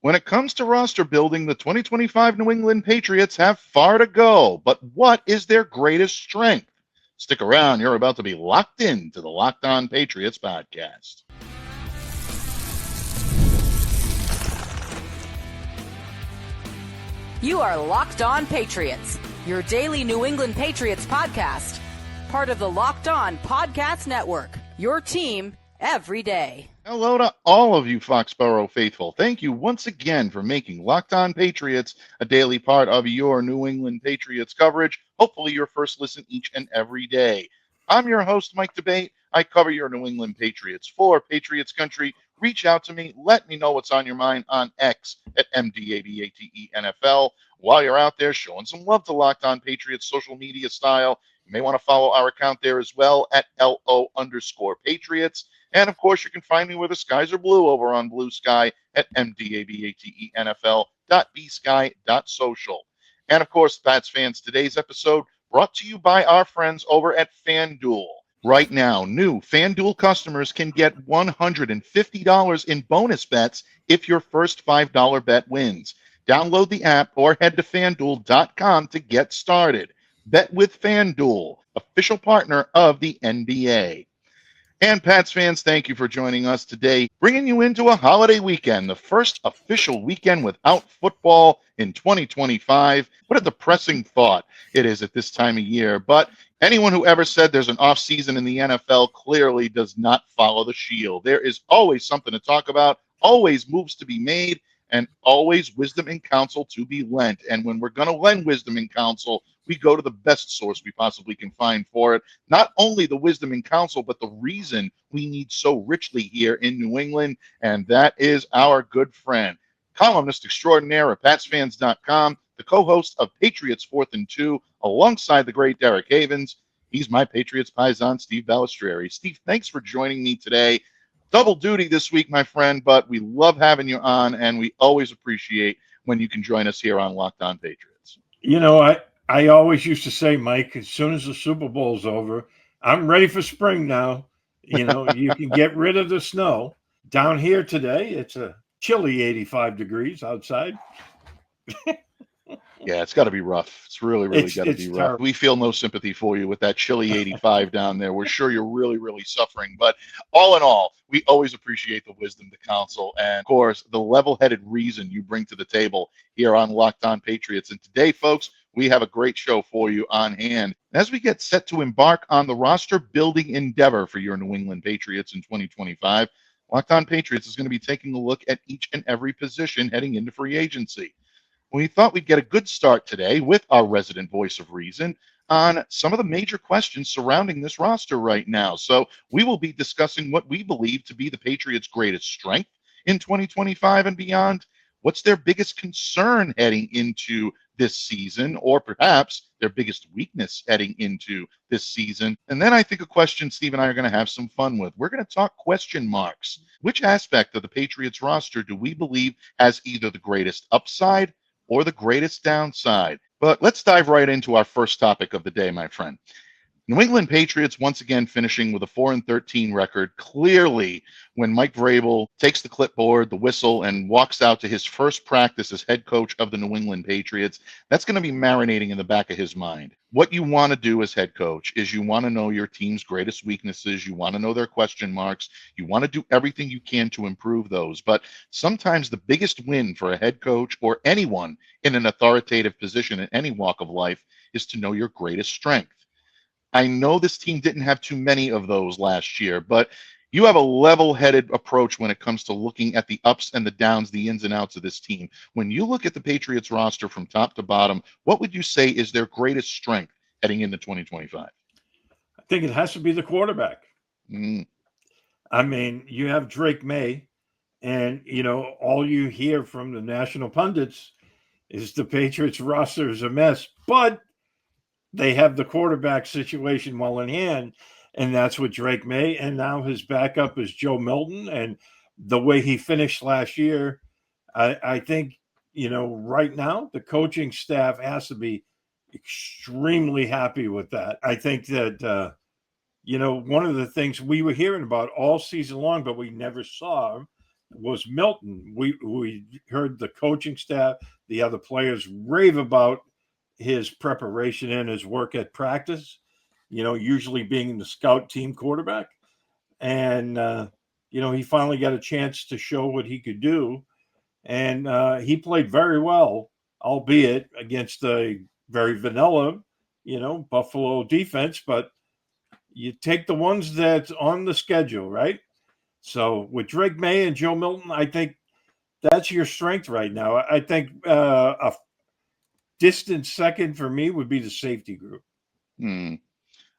When it comes to roster building, the 2025 New England Patriots have far to go, but what is their greatest strength? Stick around, you're about to be locked into the Locked On Patriots podcast. You are Locked On Patriots, your daily New England Patriots podcast, part of the Locked On Podcast Network, your team every day. Hello to all of you Foxborough faithful. Thank you once again for making Locked On Patriots a daily part of your New England Patriots coverage. Hopefully your first listen each and every day. I'm your host, Mike Debate. I cover your New England Patriots for Patriots Country. Reach out to me. Let me know what's on your mind on X at MDABATENFL. While you're out there showing some love to Locked On Patriots social media style, you may want to follow our account there as well at LO_Patriots. And, of course, you can find me where the skies are blue over on Blue Sky at MDABATENFL.bsky.social. And, of course, Pats fans, today's episode brought to you by our friends over at FanDuel. Right now, new FanDuel customers can get $150 in bonus bets if your first $5 bet wins. Download the app or head to FanDuel.com to get started. Bet with FanDuel, official partner of the NBA. And Pats fans, thank you for joining us today, bringing you into a holiday weekend, the first official weekend without football in 2025. What a depressing thought it is at this time of year. But anyone who ever said there's an off season in the NFL clearly does not follow the shield. There is always something to talk about, always moves to be made, and always wisdom and counsel to be lent. And when we're going to lend wisdom and counsel, we go to the best source we possibly can find for it. Not only the wisdom and counsel, but the reason we need so richly here in New England, and that is our good friend, columnist extraordinaire at PatsFans.com, the co-host of Patriots 4th and 2, alongside the great Derek Havens. He's my Patriots paisan, Steve Balestrieri. Steve, thanks for joining me today. Double duty this week, my friend, but we love having you on, and we always appreciate when you can join us here on Locked On Patriots. You know, I always used to say, Mike, as soon as the Super Bowl's over, I'm ready for spring now. You know, you can get rid of the snow. Down here today, it's a chilly 85 degrees outside. Yeah, it's got to be rough. It's really got to be rough. Terrible. We feel no sympathy for you with that chilly 85 down there. We're sure you're really suffering. But all in all, we always appreciate the wisdom, the counsel, and, of course, the level-headed reason you bring to the table here on Locked On Patriots. And today, folks, we have a great show for you on hand. As we get set to embark on the roster-building endeavor for your New England Patriots in 2025, Locked On Patriots is going to be taking a look at each and every position heading into free agency. We thought we'd get a good start today with our resident voice of reason on some of the major questions surrounding this roster right now. So we will be discussing what we believe to be the Patriots' greatest strength in 2025 and beyond. What's their biggest concern heading into this season, or perhaps their biggest weakness heading into this season? And then I think a question Steve and I are going to have some fun with. We're going to talk question marks. Which aspect of the Patriots roster do we believe has either the greatest upside or the greatest downside? But let's dive right into our first topic of the day, my friend. New England Patriots once again finishing with a 4-13 record. Clearly, when Mike Vrabel takes the clipboard, the whistle, and walks out to his first practice as head coach of the New England Patriots, that's going to be marinating in the back of his mind. What you want to do as head coach is you want to know your team's greatest weaknesses. You want to know their question marks. You want to do everything you can to improve those. But sometimes the biggest win for a head coach or anyone in an authoritative position in any walk of life is to know your greatest strength. I know this team didn't have too many of those last year, but you have a level-headed approach when it comes to looking at the ups and the downs, the ins and outs of this team. When you look at the Patriots roster from top to bottom, what would you say is their greatest strength heading into 2025? I think it has to be the quarterback. I mean, you have Drake Maye, and, you know, all you hear from the national pundits is the Patriots roster is a mess, but they have the quarterback situation well in hand, and that's with Drake Maye. And now his backup is Joe Milton. And the way he finished last year, I think, you know, right now the coaching staff has to be extremely happy with that. I think that, you know, one of the things we were hearing about all season long, but we never saw him, was Milton. We heard the coaching staff, the other players rave about his preparation and his work at practice, usually being the scout team quarterback. And, he finally got a chance to show what he could do. And he played very well, albeit against a very vanilla, Buffalo defense. But you take the ones that's on the schedule, right? So with Drake Maye and Joe Milton, I think that's your strength right now. I think a distant second for me would be the safety group.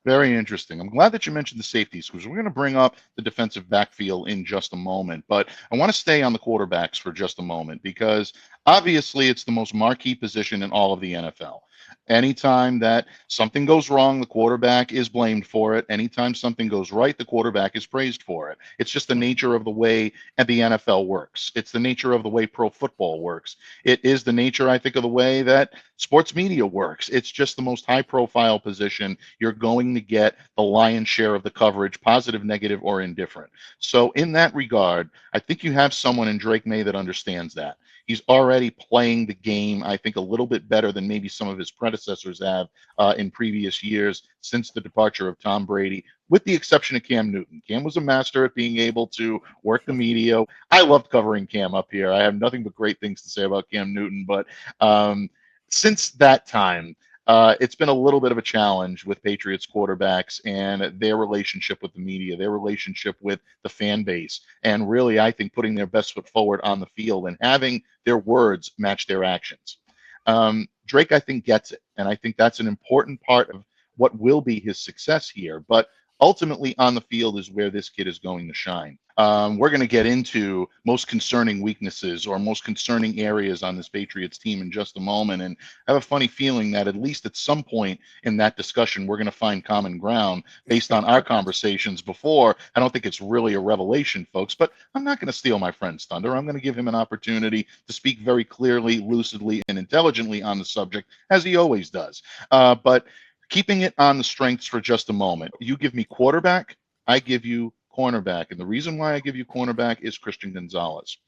Very interesting. I'm glad that you mentioned the safeties because we're going to bring up the defensive backfield in just a moment. But I want to stay on the quarterbacks for just a moment because obviously it's the most marquee position in all of the NFL. Anytime that something goes wrong, the quarterback is blamed for it. Anytime something goes right, the quarterback is praised for it. It's just the nature of the way the NFL works. It's the nature of the way pro football works. It is the nature, I think, of the way that sports media works. It's just the most high-profile position. You're going to get the lion's share of the coverage, positive, negative, or indifferent. So in that regard, I think you have someone in Drake Maye that understands that. He's already playing the game, I think, a little bit better than maybe some of his predecessors have in previous years since the departure of Tom Brady, with the exception of Cam Newton. Cam was a master at being able to work the media. I loved covering Cam up here. I have nothing but great things to say about Cam Newton, but since that time, it's been a little bit of a challenge with Patriots quarterbacks and their relationship with the media, their relationship with the fan base, and really, I think, putting their best foot forward on the field and having their words match their actions. Drake, I think, gets it, and I think that's an important part of what will be his success here. But ultimately, on the field is where this kid is going to shine. We're going to get into most concerning weaknesses or most concerning areas on this Patriots team in just a moment. And I have a funny feeling that at least at some point in that discussion, we're going to find common ground based on our conversations before. I don't think it's really a revelation, folks, but I'm not going to steal my friend's thunder. I'm going to give him an opportunity to speak very clearly, lucidly, and intelligently on the subject, as he always does. But keeping it on the strengths for just a moment, you give me quarterback, I give you cornerback. And the reason why I give you cornerback is Christian Gonzalez.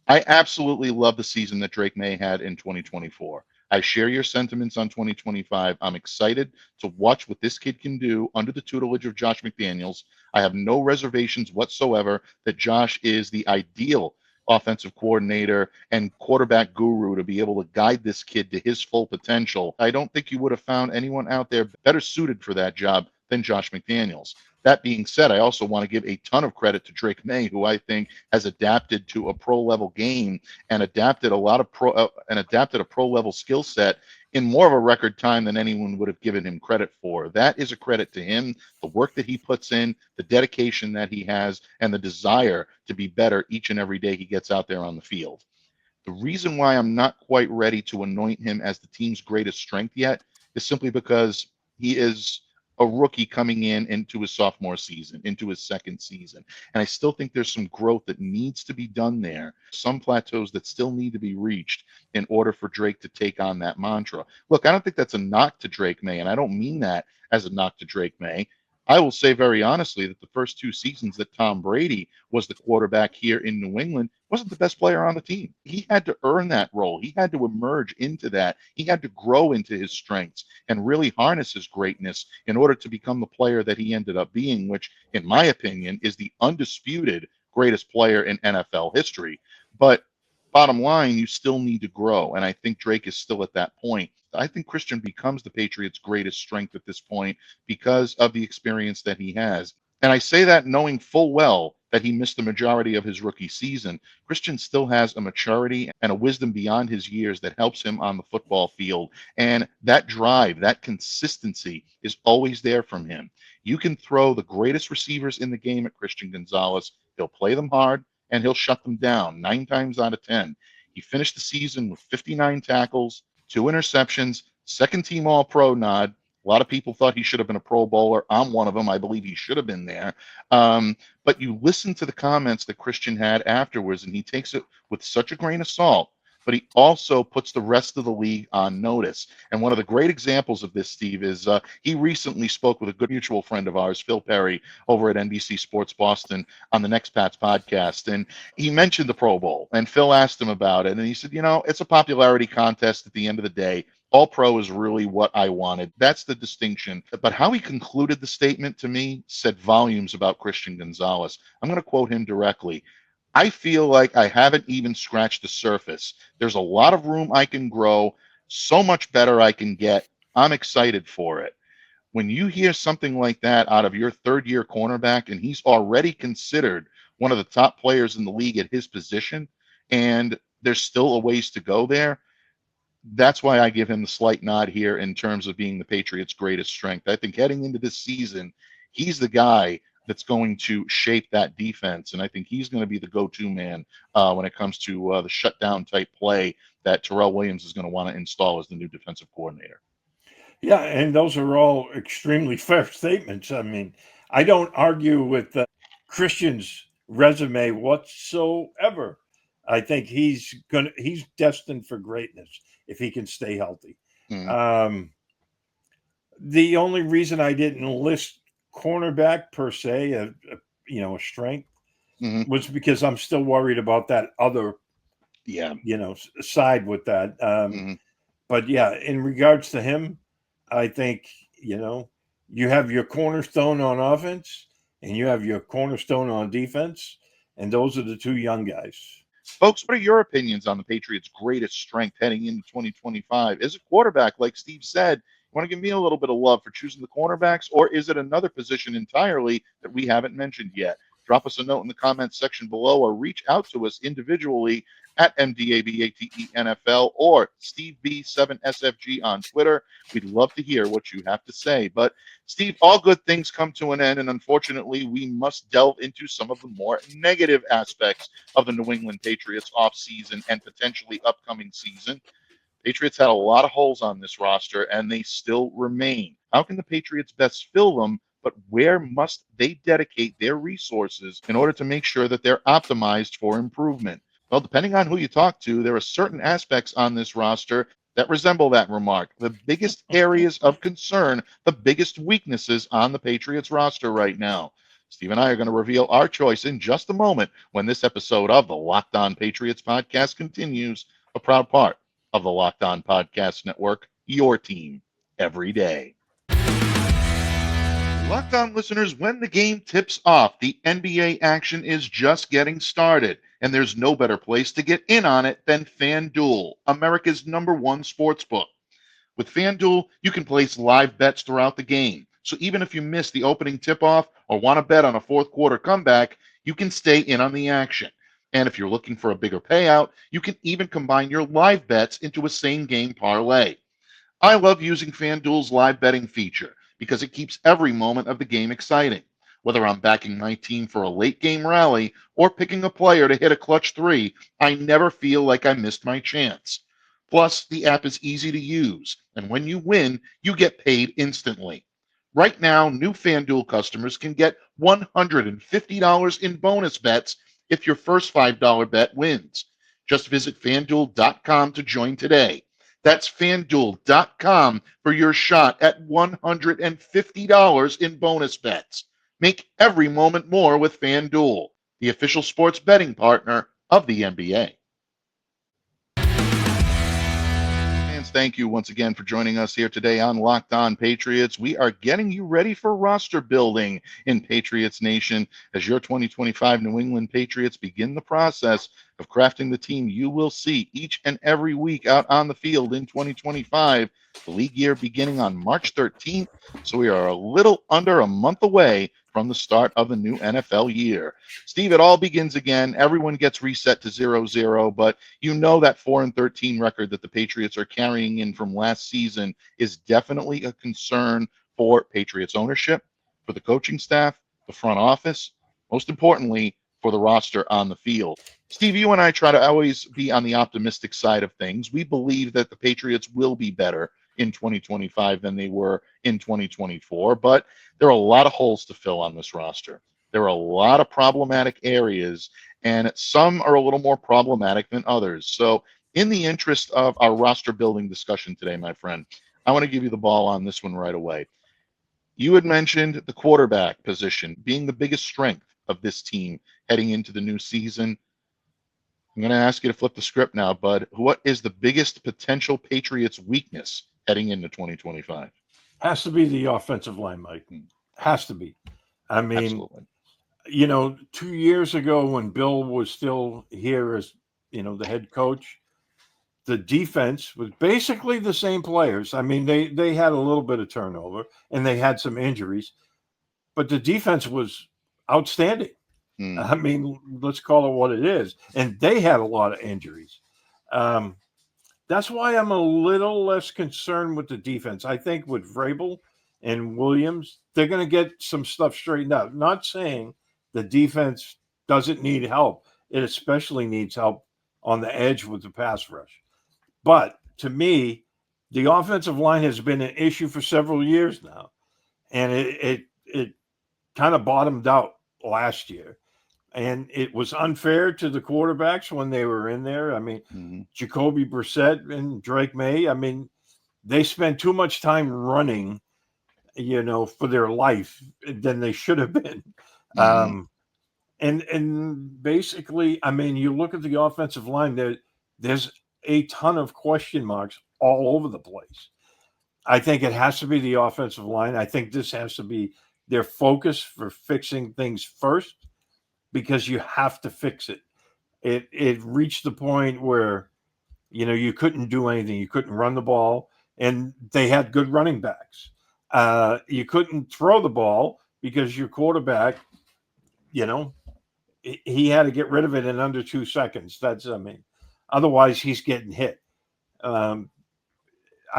I absolutely love the season that Drake Maye had in 2024. I share your sentiments on 2025. I'm excited to watch what this kid can do under the tutelage of Josh McDaniels. I have no reservations whatsoever that Josh is the ideal offensive coordinator and quarterback guru to be able to guide this kid to his full potential. I don't think you would have found anyone out there better suited for that job than Josh McDaniels. That being said, I also want to give a ton of credit to Drake Maye, who I think has adapted to a pro level game and adapted a pro level skill set in more of a record time than anyone would have given him credit for. That is a credit to him, the work that he puts in, the dedication that he has, and the desire to be better each and every day he gets out there on the field. The reason why I'm not quite ready to anoint him as the team's greatest strength yet is simply because he is a rookie coming into his sophomore season, into his second season. And I still think there's some growth that needs to be done there, some plateaus that still need to be reached in order for Drake to take on that mantra. Look, I don't think that's a knock to Drake Maye, and I don't mean that as a knock to Drake Maye. I will say very honestly that the first two seasons that Tom Brady was the quarterback here in New England wasn't the best player on the team. He had to earn that role. He had to emerge into that. He had to grow into his strengths and really harness his greatness in order to become the player that he ended up being, which, in my opinion, is the undisputed greatest player in NFL history. But bottom line, you still need to grow. And I think Drake is still at that point. I think Christian becomes the Patriots' greatest strength at this point because of the experience that he has. And I say that knowing full well that he missed the majority of his rookie season. Christian still has a maturity and a wisdom beyond his years that helps him on the football field. And that drive, that consistency is always there from him. You can throw the greatest receivers in the game at Christian Gonzalez. He'll play them hard and he'll shut them down 9 times out of 10. He finished the season with 59 tackles, 2 interceptions, second team All-Pro nod. A lot of people thought he should have been a Pro Bowler. I'm one of them. I believe he should have been there. But you listen to the comments that Christian had afterwards, and he takes it with such a grain of salt but he also puts the rest of the league on notice. And one of the great examples of this, Steve, is he recently spoke with a good mutual friend of ours, Phil Perry, over at NBC Sports Boston on the Next Pats podcast. And he mentioned the Pro Bowl, and Phil asked him about it. And he said, it's a popularity contest at the end of the day. All pro is really what I wanted. That's the distinction. But how he concluded the statement to me said volumes about Christian Gonzalez. I'm going to quote him directly. I feel like I haven't even scratched the surface. There's a lot of room I can grow, so much better I can get. I'm excited for it. When you hear something like that out of your third-year cornerback, and he's already considered one of the top players in the league at his position, and there's still a ways to go there, that's why I give him the slight nod here in terms of being the Patriots' greatest strength. I think heading into this season, he's the guy that's going to shape that defense, and I think he's going to be the go-to man when it comes to the shutdown type play that Terrell Williams is going to want to install as the new defensive coordinator. Yeah, and those are all extremely fair statements. I mean, I don't argue with Christian's resume whatsoever. I think he's destined for greatness if he can stay healthy. The only reason I didn't list cornerback per se, a strength, was because I'm still worried about that other, side with that. But yeah, in regards to him, I think, you have your cornerstone on offense and you have your cornerstone on defense, and those are the two young guys. Folks, what are your opinions on the Patriots' greatest strength heading into 2025? Is it quarterback, like Steve said? You want to give me a little bit of love for choosing the cornerbacks, or is it another position entirely that we haven't mentioned yet? Drop us a note in the comments section below, or reach out to us individually at MDABATENFL or SteveB7SFG on Twitter. We'd love to hear what you have to say. But, Steve, all good things come to an end, and unfortunately, we must delve into some of the more negative aspects of the New England Patriots offseason and potentially upcoming season. Patriots had a lot of holes on this roster, and they still remain. How can the Patriots best fill them, but where must they dedicate their resources in order to make sure that they're optimized for improvement? Well, depending on who you talk to, there are certain aspects on this roster that resemble that remark. The biggest areas of concern, the biggest weaknesses on the Patriots roster right now. Steve and I are going to reveal our choice in just a moment when this episode of the Locked On Patriots podcast continues, a proud part of the Locked On Podcast Network, your team every day. Locked On listeners, when the game tips off, the NBA action is just getting started, and there's no better place to get in on it than FanDuel, America's #1 sportsbook. With FanDuel, you can place live bets throughout the game, so even if you miss the opening tip-off or want to bet on a fourth quarter comeback, you can stay in on the action. And if you're looking for a bigger payout, you can even combine your live bets into a same-game parlay. I love using FanDuel's live betting feature because it keeps every moment of the game exciting. Whether I'm backing my team for a late-game rally or picking a player to hit a clutch three, I never feel like I missed my chance. Plus, the app is easy to use, and when you win, you get paid instantly. Right now, new FanDuel customers can get $150 in bonus bets if your first $5 bet wins. Just visit FanDuel.com to join today. That's FanDuel.com for your shot at $150 in bonus bets. Make every moment more with FanDuel, the official sports betting partner of the NBA. Thank you once again for joining us here today on Locked On Patriots. We are getting you ready for roster building in Patriots Nation as your 2025 New England Patriots begin the process of crafting the team you will see each and every week out on the field in 2025. The league year beginning on March 13th, so we are a little under a month away from the start of the new NFL year. Steve, it all begins again. Everyone gets reset to 0-0, but you know that 4-13 record that the Patriots are carrying in from last season is definitely a concern for Patriots ownership, for the coaching staff, the front office, most importantly, for the roster on the field. Steve, you and I try to always be on the optimistic side of things. We believe that the Patriots will be better in 2025 than they were in 2024, but there are a lot of holes to fill on this roster. There are a lot of problematic areas, and some are a little more problematic than others. So in the interest of our roster building discussion today, my friend, I want to give you the ball on this one right away. You had mentioned the quarterback position being the biggest strength of this team heading into the new season. I'm going to ask you to flip the script now, bud. What is the biggest potential Patriots weakness heading into 2025? Has to be the offensive line, Mike. Has to be. I mean, absolutely. 2 years ago when Bill was still here as, the head coach, the defense was basically the same players. I mean, they had a little bit of turnover and they had some injuries, but the defense was outstanding. I mean, let's call it what it is. And they had a lot of injuries. That's why I'm a little less concerned with the defense. I think with Vrabel and Williams, they're going to get some stuff straightened out. Not saying the defense doesn't need help. It especially needs help on the edge with the pass rush. But to me, the offensive line has been an issue for several years now. And it kind of bottomed out last year. And it was unfair to the quarterbacks when they were in there. I mean, Jacoby Brissett and Drake Maye, I mean, they spent too much time running, for their life than they should have been. And basically, I mean, you look at the offensive line, there's a ton of question marks all over the place. I think it has to be the offensive line. I think this has to be their focus for fixing things first, because you have to fix it. It reached the point where, you couldn't do anything. You couldn't run the ball, and they had good running backs. You couldn't throw the ball because your quarterback, he had to get rid of it in under 2 seconds. Otherwise he's getting hit. I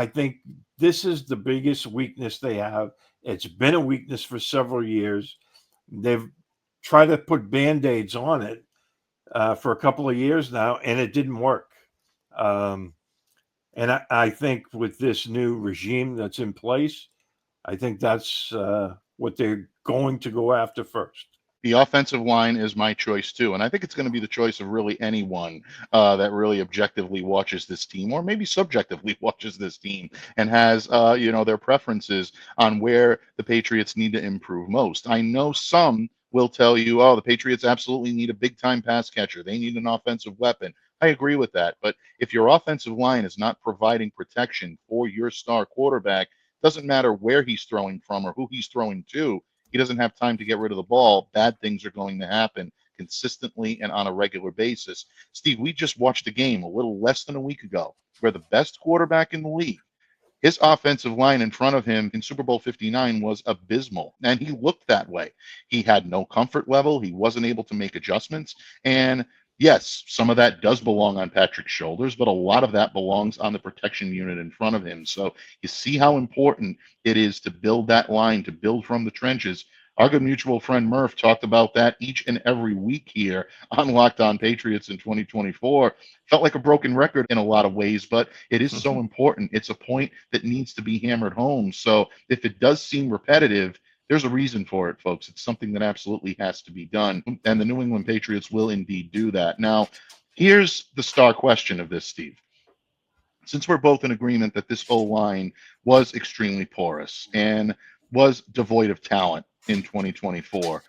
think this is the biggest weakness they have. It's been a weakness for several years. They've tried to put Band-Aids on it for a couple of years now, and it didn't work. And I think with this new regime that's in place, I think that's what they're going to go after first. The offensive line is my choice too, and I think it's going to be the choice of really anyone that really objectively watches this team, or maybe subjectively watches this team, and has their preferences on where the Patriots need to improve most. I know some will tell you, the Patriots absolutely need a big-time pass catcher. They need an offensive weapon. I agree with that, but if your offensive line is not providing protection for your star quarterback, doesn't matter where he's throwing from or who he's throwing to. He doesn't have time to get rid of the ball. Bad things are going to happen consistently and on a regular basis. Steve, we just watched a game a little less than a week ago where the best quarterback in the league, his offensive line in front of him in Super Bowl 59 was abysmal, and he looked that way. He had no comfort level. He wasn't able to make adjustments. And yes, some of that does belong on Patrick's shoulders, but a lot of that belongs on the protection unit in front of him. So you see how important it is to build that line, to build from the trenches. Our good mutual friend Murph talked about that each and every week here on Locked On Patriots in 2024. Felt like a broken record in a lot of ways, but it is so important. It's a point that needs to be hammered home. So if it does seem repetitive, there's a reason for it, folks. It's something that absolutely has to be done, and the New England Patriots will indeed do that. Now, here's the star question of this, Steve. Since we're both in agreement that this O-line was extremely porous and was devoid of talent in 2024,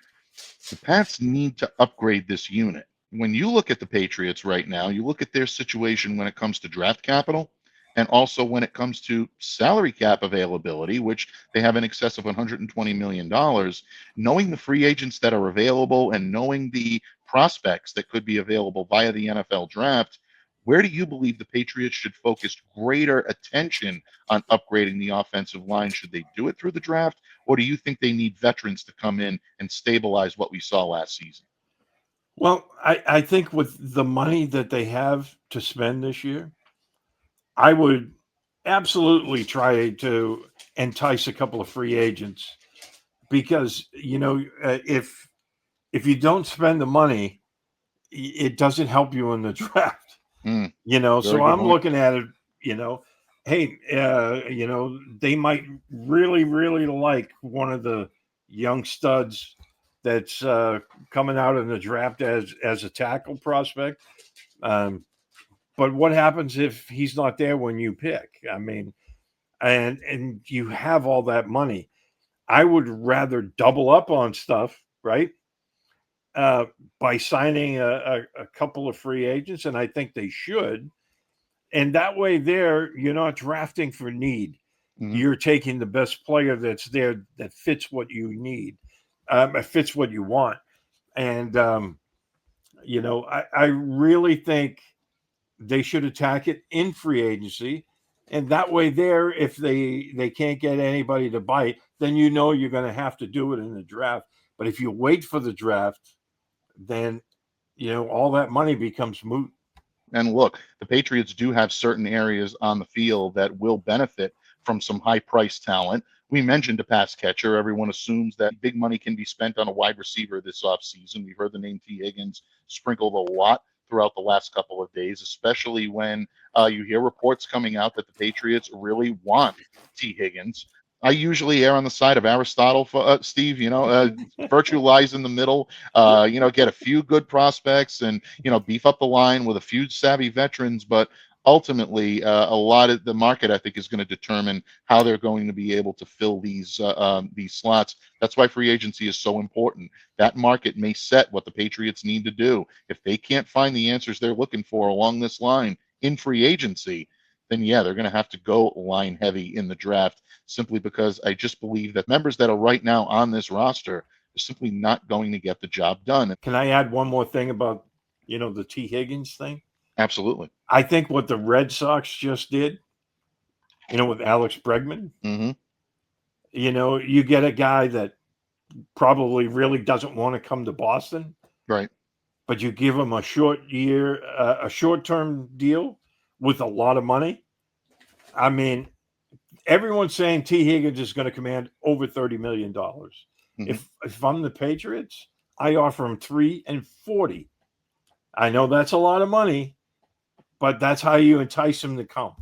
the Pats need to upgrade this unit. When you look at the Patriots right now, you look at their situation when it comes to draft capital, and also when it comes to salary cap availability, which they have in excess of $120 million, knowing the free agents that are available and knowing the prospects that could be available via the NFL draft, where do you believe the Patriots should focus greater attention on upgrading the offensive line? Should they do it through the draft, or do you think they need veterans to come in and stabilize what we saw last season? Well, I think with the money that they have to spend this year, I would absolutely try to entice a couple of free agents, because, if you don't spend the money, it doesn't help you in the draft. So I'm looking at it, hey, they might really, really like one of the young studs that's coming out in the draft as a tackle prospect. But what happens if he's not there when you pick? I mean, and you have all that money. I would rather double up on stuff, right? By signing a couple of free agents, and I think they should. And that way you're not drafting for need. Mm-hmm. You're taking the best player that's there that fits what you need, fits what you want. And, I really think they should attack it in free agency. And that way if they can't get anybody to bite, then you're going to have to do it in the draft. But if you wait for the draft, then, all that money becomes moot. And look, the Patriots do have certain areas on the field that will benefit from some high-priced talent. We mentioned a pass catcher. Everyone assumes that big money can be spent on a wide receiver this offseason. We've heard the name T. Higgins sprinkled a lot throughout the last couple of days, especially when you hear reports coming out that the Patriots really want T. Higgins. I usually err on the side of Aristotle, for Steve. Virtue lies in the middle. Get a few good prospects and beef up the line with a few savvy veterans. But ultimately, a lot of the market, I think, is going to determine how they're going to be able to fill these slots. That's why free agency is so important. That market may set what the Patriots need to do. If they can't find the answers they're looking for along this line in free agency, then yeah, they're going to have to go line heavy in the draft, simply because I just believe that members that are right now on this roster are simply not going to get the job done. Can I add one more thing about, the T. Higgins thing? Absolutely. I think what the Red Sox just did, with Alex Bregman, mm-hmm. You get a guy that probably really doesn't want to come to Boston. Right. But you give him a short-term deal with a lot of money. I mean, everyone's saying T. Higgins is going to command over $30 million. Mm-hmm. If I'm the Patriots, I offer him $3 and $40. I know that's a lot of money, but that's how you entice him to come.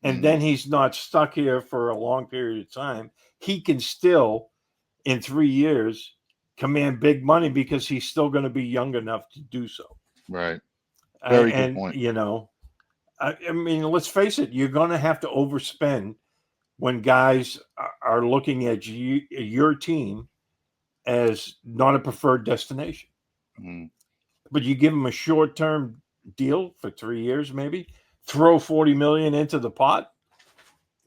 And then he's not stuck here for a long period of time. He can still, in 3 years, command big money because he's still going to be young enough to do so. Right. Very good point. I mean, let's face it, you're going to have to overspend when guys are looking at your team as not a preferred destination. Mm. But you give them a short-term deal for 3 years, maybe, throw $40 million into the pot,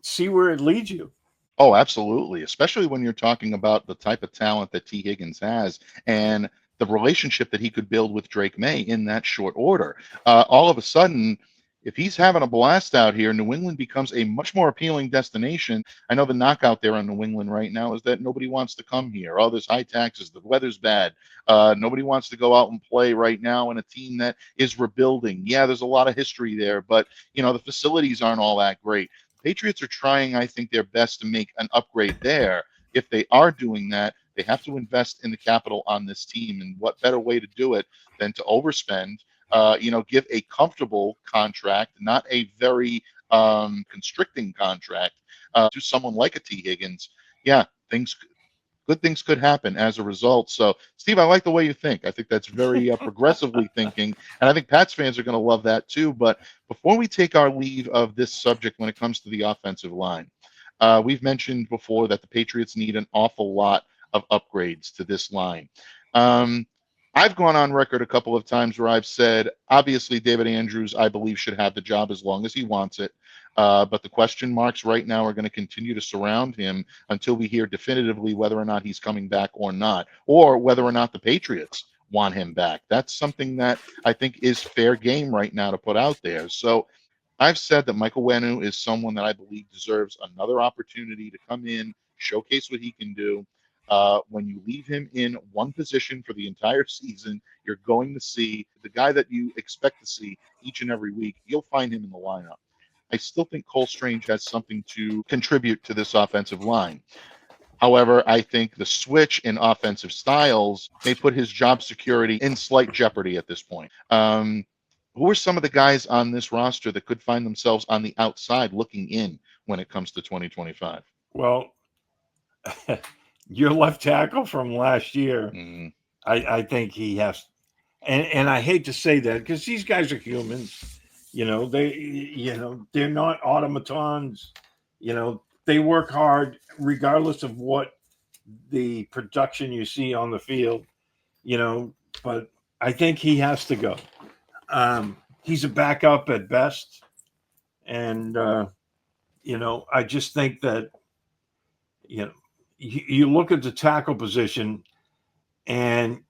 see where it leads you. Oh, absolutely. Especially when you're talking about the type of talent that T. Higgins has and the relationship that he could build with Drake Maye in that short order. All of a sudden, if he's having a blast out here, New England becomes a much more appealing destination. I know the knockout there in New England right now is that nobody wants to come here. Oh, there's high taxes. The weather's bad. Nobody wants to go out and play right now in a team that is rebuilding. Yeah, there's a lot of history there, but, the facilities aren't all that great. The Patriots are trying, I think, their best to make an upgrade there. If they are doing that, they have to invest in the capital on this team. And what better way to do it than to overspend? Give a comfortable contract, not a very constricting contract to someone like a T. Higgins. Yeah, good things could happen as a result. So, Steve, I like the way you think. I think that's very progressively thinking, and I think Pats fans are going to love that too. But before we take our leave of this subject when it comes to the offensive line, we've mentioned before that the Patriots need an awful lot of upgrades to this line. I've gone on record a couple of times where I've said, obviously, David Andrews, I believe, should have the job as long as he wants it. But the question marks right now are going to continue to surround him until we hear definitively whether or not he's coming back or not, or whether or not the Patriots want him back. That's something that I think is fair game right now to put out there. So I've said that Michael Wenu is someone that I believe deserves another opportunity to come in, showcase what he can do. When you leave him in one position for the entire season, you're going to see the guy that you expect to see each and every week. You'll find him in the lineup. I still think Cole Strange has something to contribute to this offensive line. However, I think the switch in offensive styles may put his job security in slight jeopardy at this point. Who are some of the guys on this roster that could find themselves on the outside looking in when it comes to 2025? Well, your left tackle from last year, I think he has, and I hate to say that because these guys are humans, They're not automatons. They work hard regardless of what the production you see on the field. But I think he has to go. He's a backup at best, and I just think that you look at the tackle position, and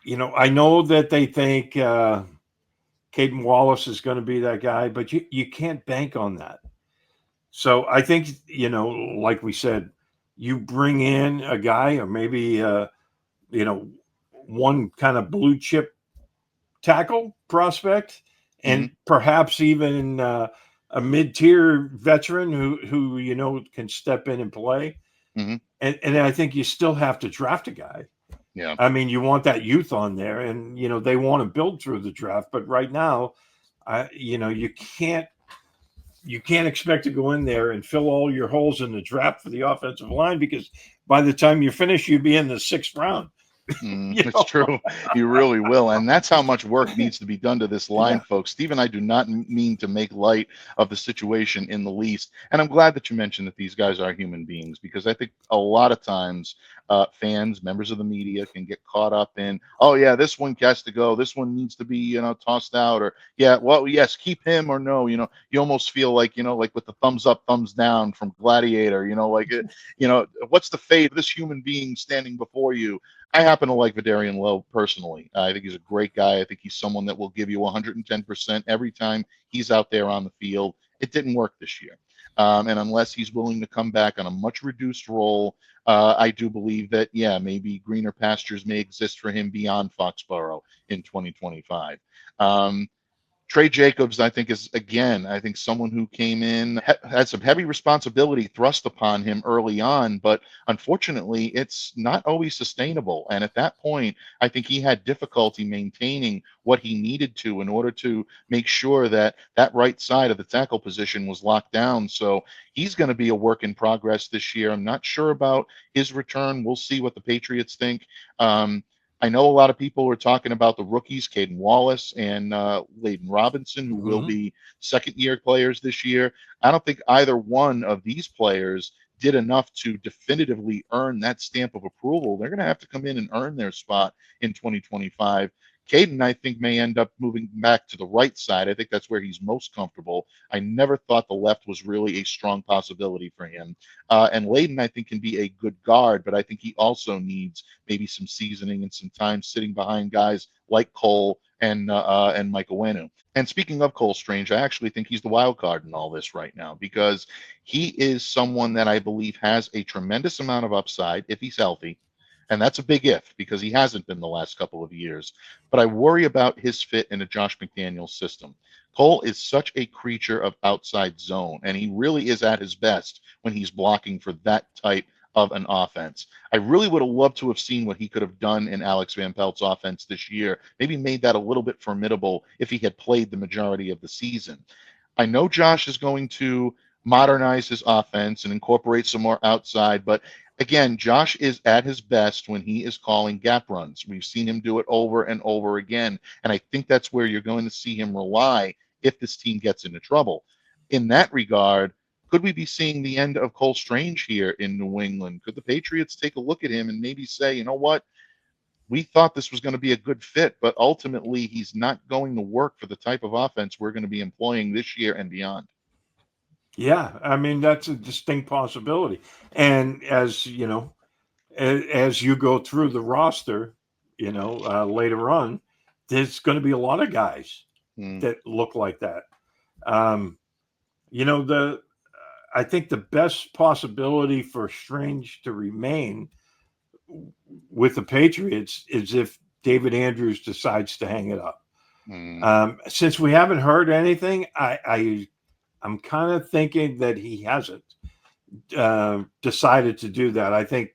I know that they think Caden Wallace is going to be that guy, but you can't bank on that. So I think, like we said, you bring in a guy, or maybe, one kind of blue chip tackle prospect, and perhaps even a mid-tier veteran who can step in and play. And I think you still have to draft a guy. Yeah. I mean, you want that youth on there, and they want to build through the draft. But right now, you can't expect to go in there and fill all your holes in the draft for the offensive line, because by the time you finish, you'd be in the 6th round. It's true. You really will. And that's how much work needs to be done to this line, folks. Steve and I do not mean to make light of the situation in the least. And I'm glad that you mentioned that these guys are human beings, because I think a lot of times fans, members of the media can get caught up in, oh, yeah, this one has to go. This one needs to be, tossed out, or, yeah, well, yes, keep him, or no. You almost feel like, like with the thumbs up, thumbs down from Gladiator, what's the fate of this human being standing before you? I happen to like Vidarian Lowe personally. I think he's a great guy. I think he's someone that will give you 110% every time he's out there on the field. It didn't work this year. And unless he's willing to come back on a much reduced role, I do believe that, maybe greener pastures may exist for him beyond Foxborough in 2025. Trey Jacobs, I think, is, again, someone who came in, had some heavy responsibility thrust upon him early on, but unfortunately, it's not always sustainable. And at that point, I think he had difficulty maintaining what he needed to in order to make sure that that right side of the tackle position was locked down. So he's going to be a work in progress this year. I'm not sure about his return. We'll see what the Patriots think. I know a lot of people are talking about the rookies, Caden Wallace and Layden Robinson, who will be second-year players this year. I don't think either one of these players did enough to definitively earn that stamp of approval. They're going to have to come in and earn their spot in 2025. Caden, I think, may end up moving back to the right side. I think that's where he's most comfortable. I never thought the left was really a strong possibility for him. And Layden, I think, can be a good guard, but I think he also needs maybe some seasoning and some time sitting behind guys like Cole and Mike Owenu. And speaking of Cole Strange, I actually think he's the wild card in all this right now, because he is someone that I believe has a tremendous amount of upside if he's healthy. And that's a big if, because he hasn't been the last couple of years. But I worry about his fit in a Josh McDaniels system. Cole is such a creature of outside zone, and he really is at his best when he's blocking for that type of an offense. I really would have loved to have seen what he could have done in Alex Van Pelt's offense this year, maybe made that a little bit formidable if he had played the majority of the season. I know Josh is going to modernize his offense and incorporate some more outside, but again, Josh is at his best when he is calling gap runs. We've seen him do it over and over again, and I think that's where you're going to see him rely if this team gets into trouble. In that regard, could we be seeing the end of Cole Strange here in New England? Could the Patriots take a look at him and maybe say, you know what, we thought this was going to be a good fit, but ultimately he's not going to work for the type of offense we're going to be employing this year and beyond? Yeah, I mean, that's a distinct possibility. And as you know, as you go through the roster, later on, there's going to be a lot of guys that look like that. I think the best possibility for Strange to remain with the Patriots is if David Andrews decides to hang it up. Since we haven't heard anything, I'm kind of thinking that he hasn't decided to do that. I think,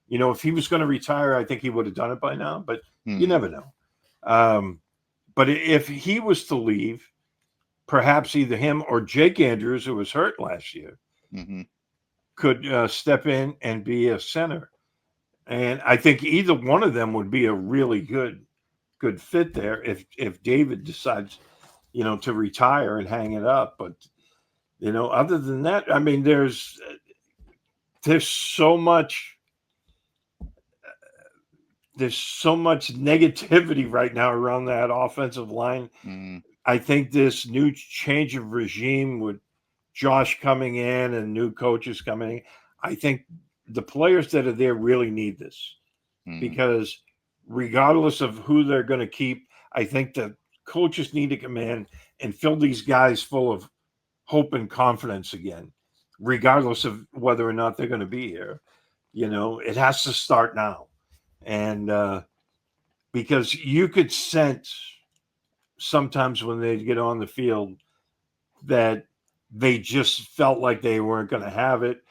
if he was going to retire, I think he would have done it by now, but you never know. But if he was to leave, perhaps either him or Jake Andrews, who was hurt last year, could step in and be a center. And I think either one of them would be a really good fit there if David decides to retire and hang it up. But, other than that, I mean, there's so much negativity right now around that offensive line. I think this new change of regime with Josh coming in and new coaches coming in, I think the players that are there really need this because regardless of who they're going to keep, I think the coaches need to come in and fill these guys full of hope and confidence again, regardless of whether or not they're going to be here. It has to start now. And because you could sense sometimes when they get on the field that they just felt like they weren't going to have it.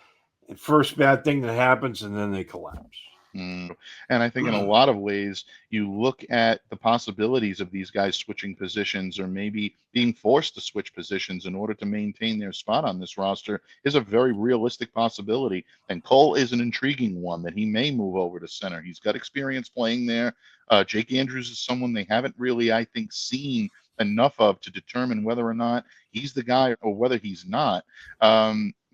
First bad thing that happens, and then they collapse. And I think in a lot of ways, you look at the possibilities of these guys switching positions or maybe being forced to switch positions in order to maintain their spot on this roster is a very realistic possibility. And Cole is an intriguing one that he may move over to center. He's got experience playing there. Jake Andrews is someone they haven't really, I think, seen enough of to determine whether or not he's the guy or whether he's not.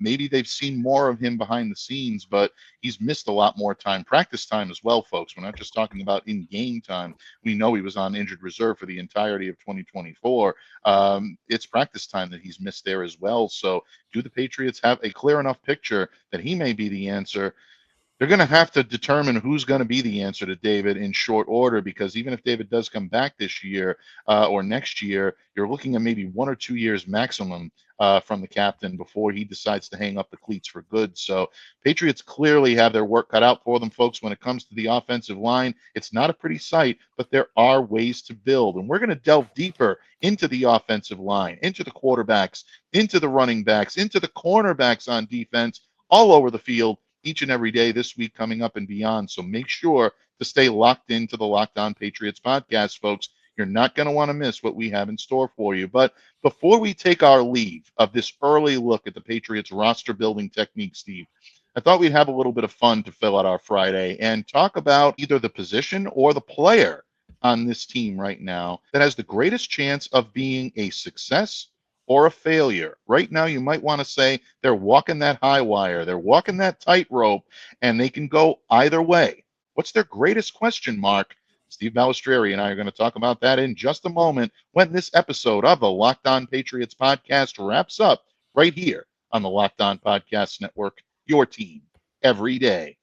Maybe they've seen more of him behind the scenes, but he's missed a lot more time, practice time as well, folks. We're not just talking about in-game time. We know he was on injured reserve for the entirety of 2024. It's practice time that he's missed there as well. So do the Patriots have a clear enough picture that he may be the answer? They're going to have to determine who's going to be the answer to David in short order, because even if David does come back this year or next year, you're looking at maybe 1 or 2 years maximum from the captain before he decides to hang up the cleats for good. So Patriots clearly have their work cut out for them, folks, when it comes to the offensive line. It's not a pretty sight, but there are ways to build. And we're going to delve deeper into the offensive line, into the quarterbacks, into the running backs, into the cornerbacks on defense, all over the field, each and every day this week coming up and beyond. So make sure to stay locked into the Locked On Patriots podcast, folks. You're not going to want to miss what we have in store for you. But before we take our leave of this early look at the Patriots roster building technique, Steve, I thought we'd have a little bit of fun to fill out our Friday and talk about either the position or the player on this team right now that has the greatest chance of being a success or a failure. Right now, you might want to say they're walking that high wire, they're walking that tightrope, and they can go either way. What's their greatest question mark? Steve Balestrieri and I are going to talk about that in just a moment when this episode of the Locked On Patriots podcast wraps up right here on the Locked On Podcast Network, your team every day.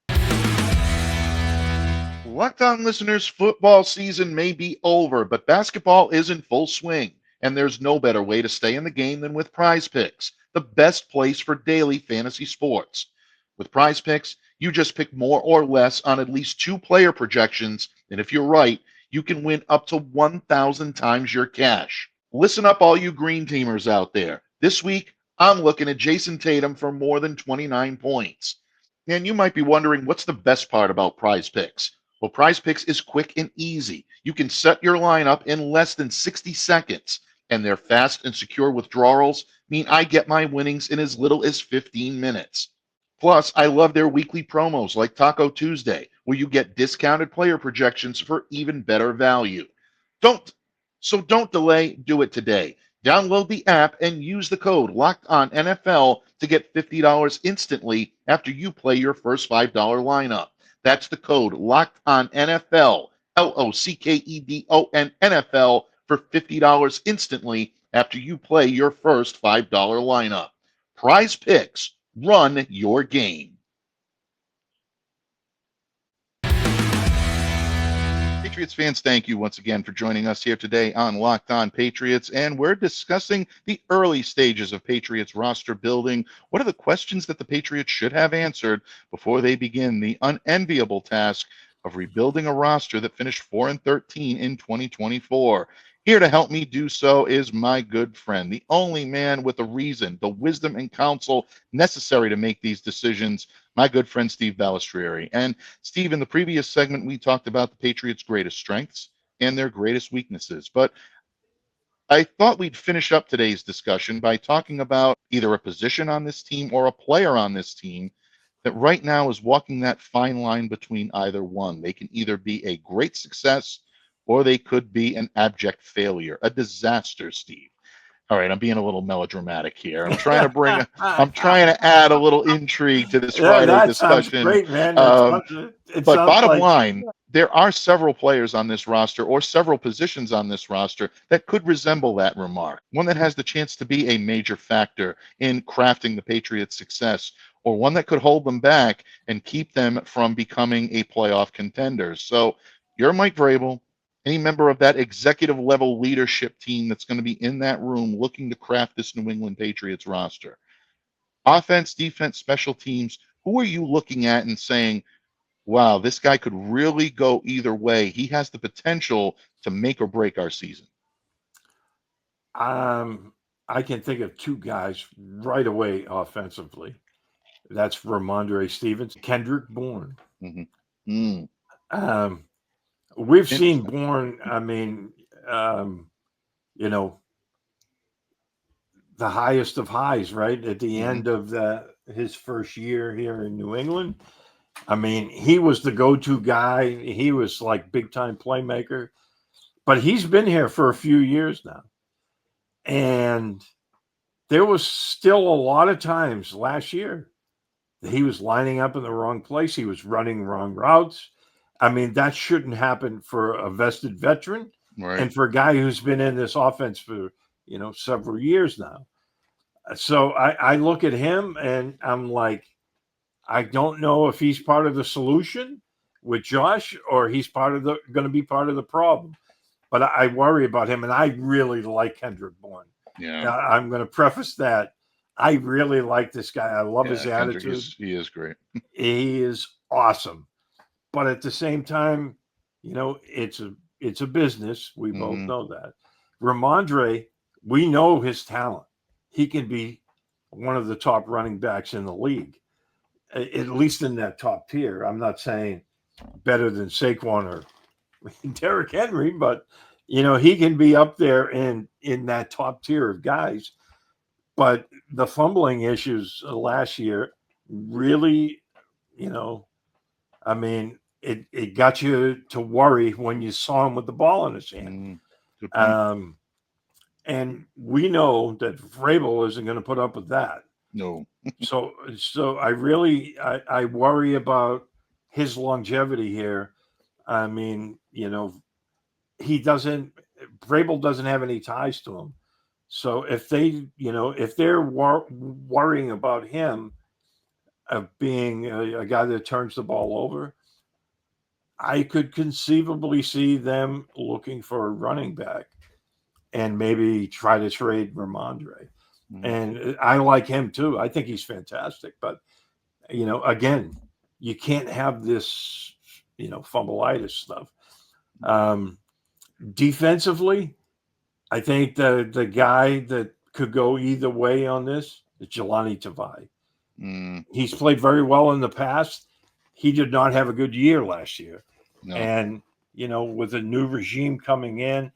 Locked On listeners, football season may be over, but basketball is in full swing. And there's no better way to stay in the game than with Prize Picks, the best place for daily fantasy sports. With Prize Picks, you just pick more or less on at least 2 player projections, and if you're right, you can win up to 1,000 times your cash. Listen up, all you green teamers out there. This week, I'm looking at Jason Tatum for more than 29 points. And you might be wondering, what's the best part about Prize Picks? Well, Prize Picks is quick and easy. You can set your lineup in less than 60 seconds. And their fast and secure withdrawals mean I get my winnings in as little as 15 minutes. Plus, I love their weekly promos like Taco Tuesday, where you get discounted player projections for even better value. Don't delay, do it today. Download the app and use the code LOCKEDONNFL to get $50 instantly after you play your first $5 lineup. That's the code LOCKEDONNFL, LOCKEDON NFL, for $50 instantly after you play your first $5 lineup. Prize Picks, run your game. Patriots fans, thank you once again for joining us here today on Locked On Patriots, and we're discussing the early stages of Patriots roster building. What are the questions that the Patriots should have answered before they begin the unenviable task of rebuilding a roster that finished 4-13 in 2024? Here to help me do so is my good friend, the only man with the reason, the wisdom, and counsel necessary to make these decisions, my good friend Steve Balestrieri. And Steve, in the previous segment, we talked about the Patriots' greatest strengths and their greatest weaknesses. But I thought we'd finish up today's discussion by talking about either a position on this team or a player on this team that right now is walking that fine line between either one. They can either be a great success or they could be an abject failure, a disaster, Steve. All right, I'm being a little melodramatic here. I'm trying to add a little intrigue to this Friday that discussion. Sounds great, man. But bottom line, there are several players on this roster or several positions on this roster that could resemble that remark. One that has the chance to be a major factor in crafting the Patriots' success, or one that could hold them back and keep them from becoming a playoff contender. So you're Mike Vrabel. Any member of that executive level leadership team that's going to be in that room looking to craft this New England Patriots roster. Offense, defense, special teams, who are you looking at and saying, wow, this guy could really go either way. He has the potential to make or break our season. I can think of two guys right away offensively. That's Ramondre Stevenson, Kendrick Bourne. Mm-hmm. We've seen Bourne, I mean, you know, the highest of highs, right? At the end of his first year here in New England. I mean, he was the go-to guy. He was like big-time playmaker. But he's been here for a few years now. And there was still a lot of times last year that he was lining up in the wrong place. He was running wrong routes. I mean, that shouldn't happen for a vested veteran, right, and for a guy who's been in this offense for, several years now. So I look at him and I'm like, I don't know if he's part of the solution with Josh or he's going to be part of the problem. But I worry about him, and I really like Kendrick Bourne. Yeah, now, I'm going to preface that I really like this guy. I love his attitude. He is great. He is awesome. But at the same time, it's a business. We both know that. Ramondre, we know his talent. He can be one of the top running backs in the league, at least in that top tier. I'm not saying better than Saquon or Derrick Henry, but he can be up there in that top tier of guys. But the fumbling issues last year really, I mean, it got you to worry when you saw him with the ball in his hand. And we know that Vrabel isn't going to put up with that. No. So I really I worry about his longevity here. I mean, Vrabel doesn't have any ties to him. So if they're worrying about him being a guy that turns the ball over, I could conceivably see them looking for a running back and maybe try to trade Ramondre. And I like him too. I think he's fantastic. But, again, you can't have this, fumbleitis stuff. Defensively, I think the guy that could go either way on this is Jahlani Tavai. He's played very well in the past. He did not have a good year last year. No. And, with a new regime coming in,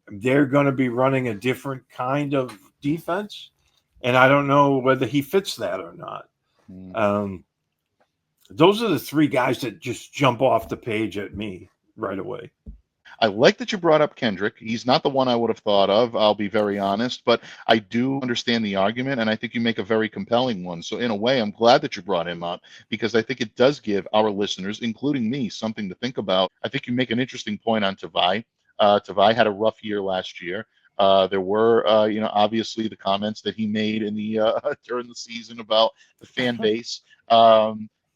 they're going to be running a different kind of defense. And I don't know whether he fits that or not. Those are the three guys that just jump off the page at me right away. I like that you brought up Kendrick. He's not the one I would have thought of, I'll be very honest, but I do understand the argument, and I think you make a very compelling one. So in a way, I'm glad that you brought him up, because I think it does give our listeners, including me, something to think about. I think you make an interesting point on Tavai. Tavai had a rough year last year. There were, obviously the comments that he made in the during the season about the fan base.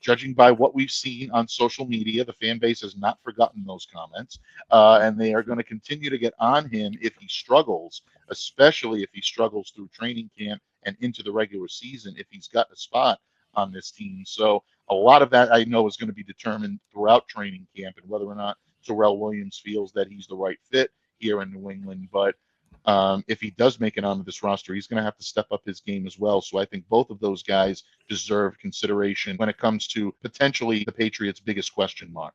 Judging by what we've seen on social media, the fan base has not forgotten those comments, and they are going to continue to get on him if he struggles, especially if he struggles through training camp and into the regular season, if he's got a spot on this team. So a lot of that I know is going to be determined throughout training camp and whether or not Terrell Williams feels that he's the right fit here in New England. But if he does make it onto this roster, he's going to have to step up his game as well. So I think both of those guys deserve consideration when it comes to potentially the Patriots' biggest question mark.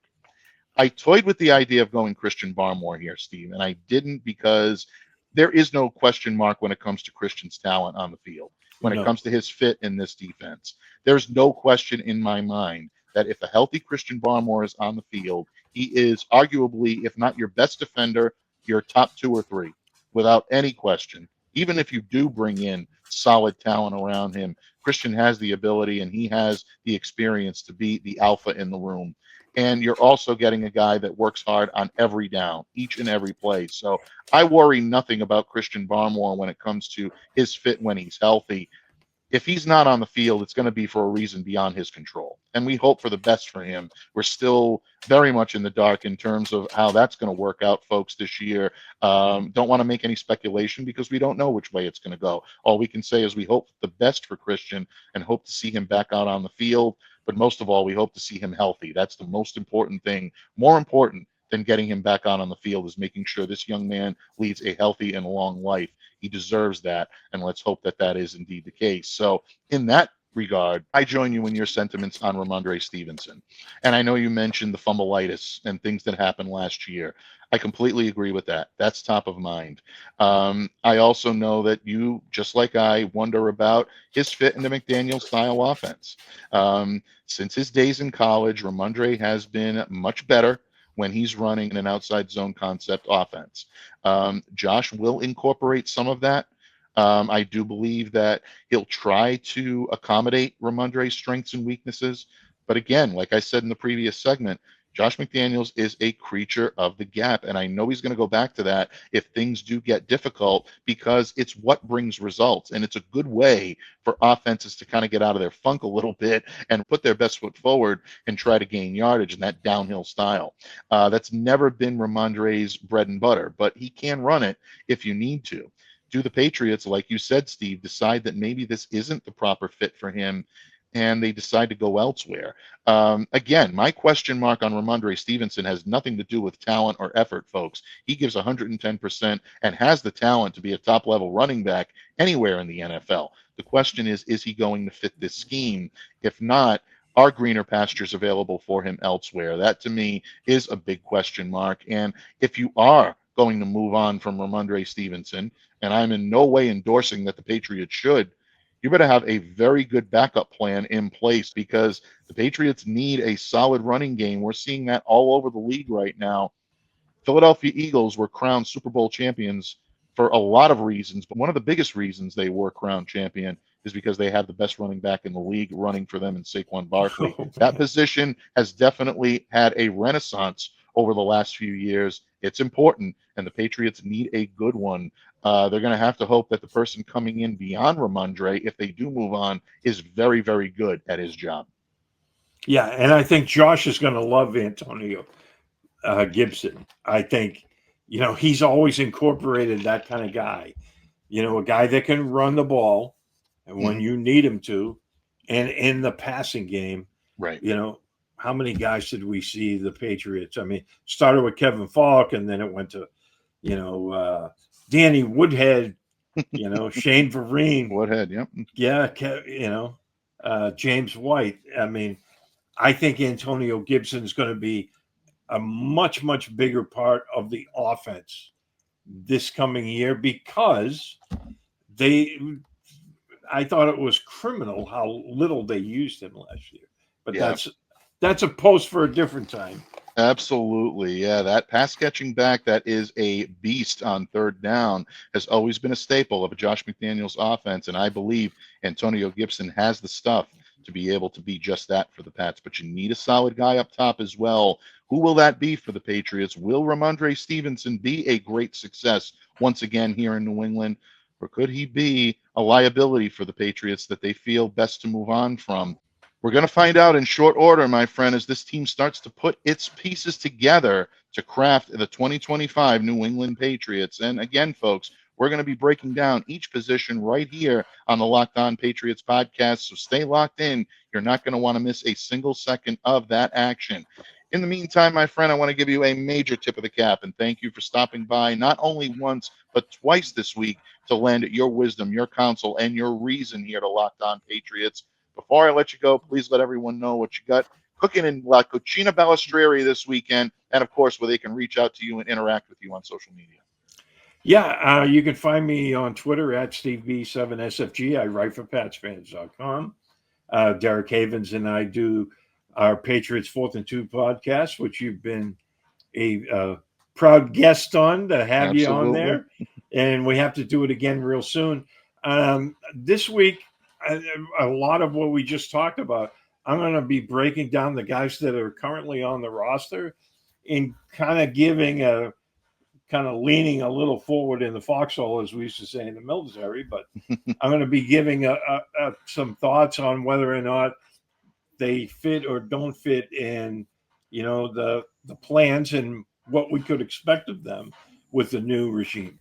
I toyed with the idea of going Christian Barmore here, Steve, and I didn't because there is no question mark when it comes to Christian's talent on the field. When it comes to his fit in this defense, there's no question in my mind that if a healthy Christian Barmore is on the field, he is arguably, if not your best defender, your top 2 or 3. Without any question. even if you do bring in solid talent around him, Christian has the ability and he has the experience to be the alpha in the room. And you're also getting a guy that works hard on every down, each and every play. So I worry nothing about Christian Barmore when it comes to his fit when he's healthy. If he's not on the field, it's going to be for a reason beyond his control. And we hope for the best for him. We're still very much in the dark in terms of how that's going to work out, folks, this year. Don't want to make any speculation because we don't know which way it's going to go. All we can say is we hope the best for Christian and hope to see him back out on the field. But most of all, we hope to see him healthy. That's the most important thing. More important than getting him back out on the field is making sure this young man leads a healthy and long life. He deserves that, and let's hope that that is indeed the case. So in that regard, I join you in your sentiments on Ramondre Stevenson. And I know you mentioned the fumbleitis and things that happened last year. I completely agree with that. That's top of mind. I also know that you, just like I, wonder about his fit in the McDaniels style offense. Since his days in college, Ramondre has been much better when he's running an outside zone concept offense. Josh will incorporate some of that. I do believe that he'll try to accommodate Ramondre's strengths and weaknesses. But again, like I said in the previous segment, Josh McDaniels is a creature of the gap. And I know he's going to go back to that if things do get difficult because it's what brings results. And it's a good way for offenses to kind of get out of their funk a little bit and put their best foot forward and try to gain yardage in that downhill style. That's never been Ramondre's bread and butter, but he can run it if you need to. Do the Patriots, like you said, Steve, decide that maybe this isn't the proper fit for him and they decide to go elsewhere? Again, my question mark on Ramondre Stevenson has nothing to do with talent or effort, folks. He gives 110% and has the talent to be a top-level running back anywhere in the NFL. The question is he going to fit this scheme? If not, are greener pastures available for him elsewhere? That, to me, is a big question mark. And if you are going to move on from Ramondre Stevenson, and I'm in no way endorsing that the Patriots should, you better have a very good backup plan in place because the Patriots need a solid running game. We're seeing that all over the league right now. Philadelphia Eagles were crowned Super Bowl champions for a lot of reasons, but one of the biggest reasons they were crowned champion is because they have the best running back in the league running for them in Saquon Barkley. That position has definitely had a renaissance over the last few years. It's important, and the Patriots need a good one. They're going to have to hope that the person coming in beyond Ramondre, if they do move on, is very, very good at his job. Yeah, and I think Josh is going to love Antonio Gibson. I think, he's always incorporated that kind of guy, a guy that can run the ball and when you need him to, and in the passing game, right? How many guys did we see the Patriots? I mean, started with Kevin Falk, and then it went to, Danny Woodhead, Shane Vereen. Woodhead, yep. Yeah, James White. I mean, I think Antonio Gibson is going to be a much, much bigger part of the offense this coming year because I thought it was criminal how little they used him last year. But that's a post for a different time. Absolutely. Yeah, that pass catching back that is a beast on third down has always been a staple of a Josh McDaniels offense. And I believe Antonio Gibson has the stuff to be able to be just that for the Pats. But you need a solid guy up top as well. Who will that be for the Patriots? Will Ramondre Stevenson be a great success once again here in New England? Or could he be a liability for the Patriots that they feel best to move on from? We're going to find out in short order, my friend, as this team starts to put its pieces together to craft the 2025 New England Patriots. And again, folks, we're going to be breaking down each position right here on the Locked On Patriots podcast. So stay locked in. You're not going to want to miss a single second of that action. In the meantime, my friend, I want to give you a major tip of the cap and thank you for stopping by not only once, but twice this week to lend your wisdom, your counsel, and your reason here to Locked On Patriots. Before I let you go, please let everyone know what you got cooking in La Cucina Balestrieri this weekend, and of course, where they can reach out to you and interact with you on social media. Yeah, you can find me on Twitter at SteveB7SFG. I write for PatsFans.com. Derek Havens and I do our Patriots 4th and 2 podcast, which you've been a proud guest on to have Absolutely. you on there, and we have to do it again real soon. This week, a lot of what we just talked about, I'm going to be breaking down the guys that are currently on the roster and kind of giving leaning a little forward in the foxhole, as we used to say in the military. But I'm going to be giving some thoughts on whether or not they fit or don't fit in, the plans and what we could expect of them with the new regime.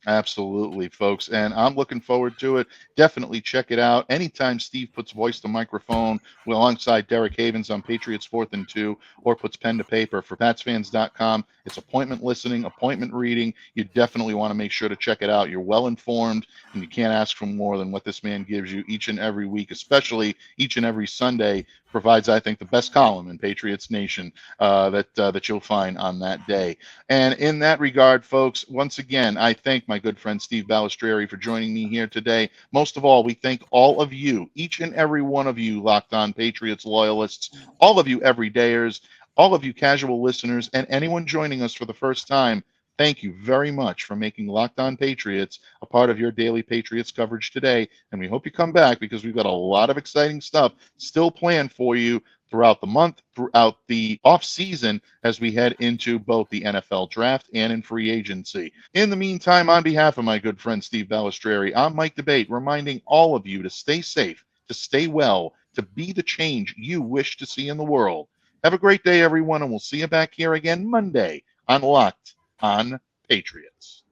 Absolutely, folks. And I'm looking forward to it. Definitely check it out. Anytime Steve puts voice to microphone alongside Derek Havens on Patriots 4th and 2, or puts pen to paper for PatsFans.com, it's appointment listening, appointment reading. You definitely want to make sure to check it out. You're well informed, and you can't ask for more than what this man gives you each and every week, especially each and every Sunday. Provides, I think, the best column in Patriots Nation that you'll find on that day. And in that regard, folks, once again, I thank my good friend Steve Balestrieri for joining me here today. Most of all, we thank all of you, each and every one of you Locked On Patriots loyalists, all of you everydayers, all of you casual listeners, and anyone joining us for the first time. Thank you very much for making Locked On Patriots a part of your daily Patriots coverage today. And we hope you come back, because we've got a lot of exciting stuff still planned for you throughout the month, throughout the off season, as we head into both the NFL draft and in free agency. In the meantime, on behalf of my good friend Steve Balestrieri, I'm Mike Debate, reminding all of you to stay safe, to stay well, to be the change you wish to see in the world. Have a great day, everyone, and we'll see you back here again Monday on Locked On Patriots.